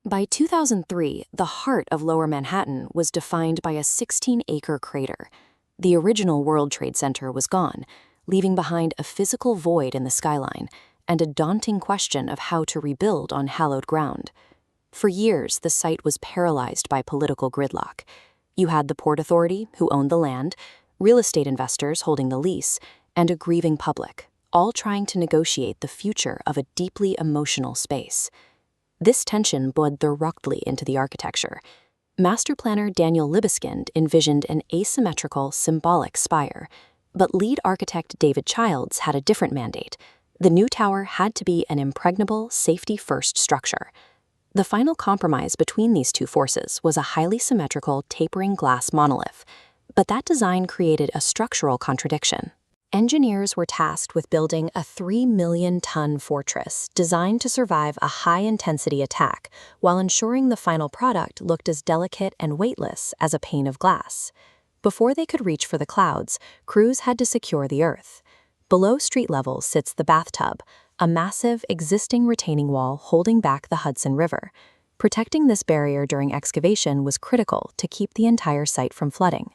By 2003, the heart of Lower Manhattan was defined by a 16-acre crater. The original World Trade Center was gone, leaving behind a physical void in the skyline and a daunting question of how to rebuild on hallowed ground. For years, the site was paralyzed by political gridlock. You had the Port Authority, who owned the land, real estate investors holding the lease, and a grieving public, all trying to negotiate the future of a deeply emotional space. This tension bled directly into the architecture. Master planner Daniel Libeskind envisioned an asymmetrical, symbolic spire, but lead architect David Childs had a different mandate. The new tower had to be an impregnable, safety-first structure. The final compromise between these two forces was a highly symmetrical, tapering glass monolith, but that design created a structural contradiction. Engineers were tasked with building a 3-million-ton fortress designed to survive a high-intensity attack while ensuring the final product looked as delicate and weightless as a pane of glass. Before they could reach for the clouds, crews had to secure the earth. Below street level sits the bathtub, a massive existing retaining wall holding back the Hudson River. Protecting this barrier during excavation was critical to keep the entire site from flooding.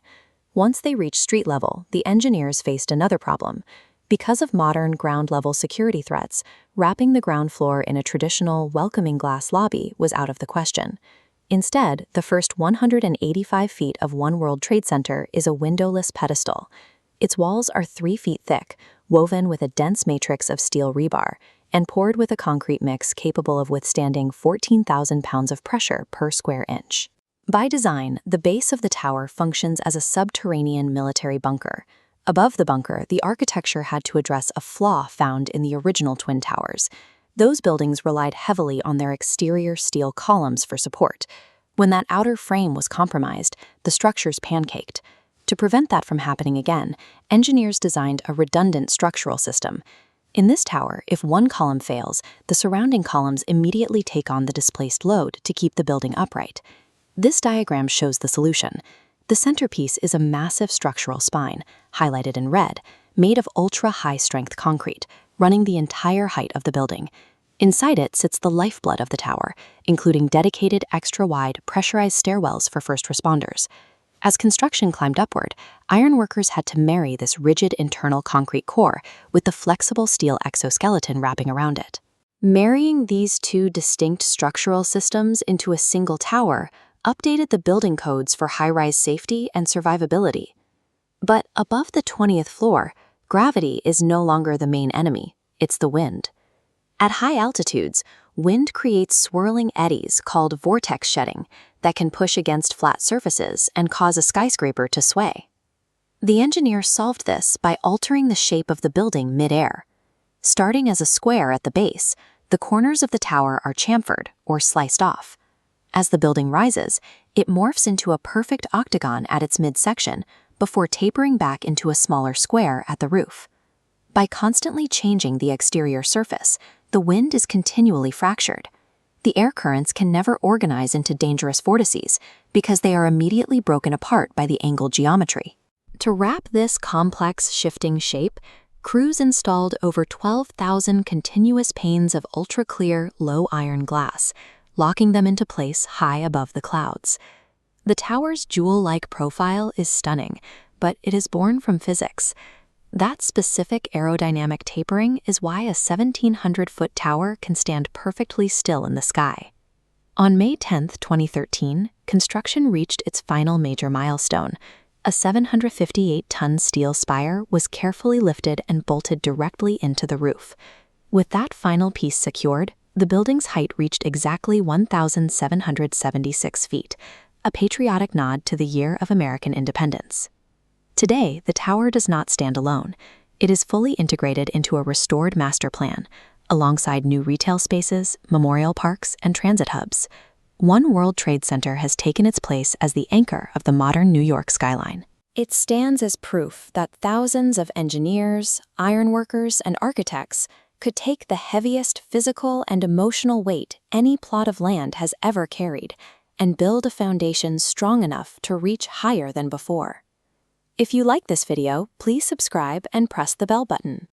Once they reached street level, the engineers faced another problem. Because of modern ground-level security threats, wrapping the ground floor in a traditional, welcoming glass lobby was out of the question. Instead, the first 185 feet of One World Trade Center is a windowless pedestal. Its walls are 3 feet thick, woven with a dense matrix of steel rebar, and poured with a concrete mix capable of withstanding 14,000 pounds of pressure per square inch. By design, the base of the tower functions as a subterranean military bunker. Above the bunker, the architecture had to address a flaw found in the original Twin Towers. Those buildings relied heavily on their exterior steel columns for support. When that outer frame was compromised, the structures pancaked. To prevent that from happening again, engineers designed a redundant structural system. In this tower, if one column fails, the surrounding columns immediately take on the displaced load to keep the building upright. This diagram shows the solution. The centerpiece is a massive structural spine, highlighted in red, made of ultra-high-strength concrete, running the entire height of the building. Inside it sits the lifeblood of the tower, including dedicated extra-wide pressurized stairwells for first responders. As construction climbed upward, ironworkers had to marry this rigid internal concrete core with the flexible steel exoskeleton wrapping around it. Marrying these two distinct structural systems into a single tower updated the building codes for high-rise safety and survivability. But above the 20th floor, gravity is no longer the main enemy, it's the wind. At high altitudes, wind creates swirling eddies called vortex shedding that can push against flat surfaces and cause a skyscraper to sway. The engineers solved this by altering the shape of the building mid-air. Starting as a square at the base, the corners of the tower are chamfered or sliced off. As the building rises, it morphs into a perfect octagon at its midsection before tapering back into a smaller square at the roof. By constantly changing the exterior surface, the wind is continually fractured. The air currents can never organize into dangerous vortices because they are immediately broken apart by the angled geometry. To wrap this complex shifting shape, crews installed over 12,000 continuous panes of ultra-clear, low-iron glass, locking them into place high above the clouds. The tower's jewel-like profile is stunning, but it is born from physics. That specific aerodynamic tapering is why a 1,700-foot tower can stand perfectly still in the sky. On May 10, 2013, construction reached its final major milestone. A 758-ton steel spire was carefully lifted and bolted directly into the roof. With that final piece secured, the building's height reached exactly 1,776 feet, a patriotic nod to the year of American independence. Today, the tower does not stand alone. It is fully integrated into a restored master plan, alongside new retail spaces, memorial parks, and transit hubs. One World Trade Center has taken its place as the anchor of the modern New York skyline. It stands as proof that thousands of engineers, ironworkers, and architects could take the heaviest physical and emotional weight any plot of land has ever carried and build a foundation strong enough to reach higher than before. If you like this video, please subscribe and press the bell button.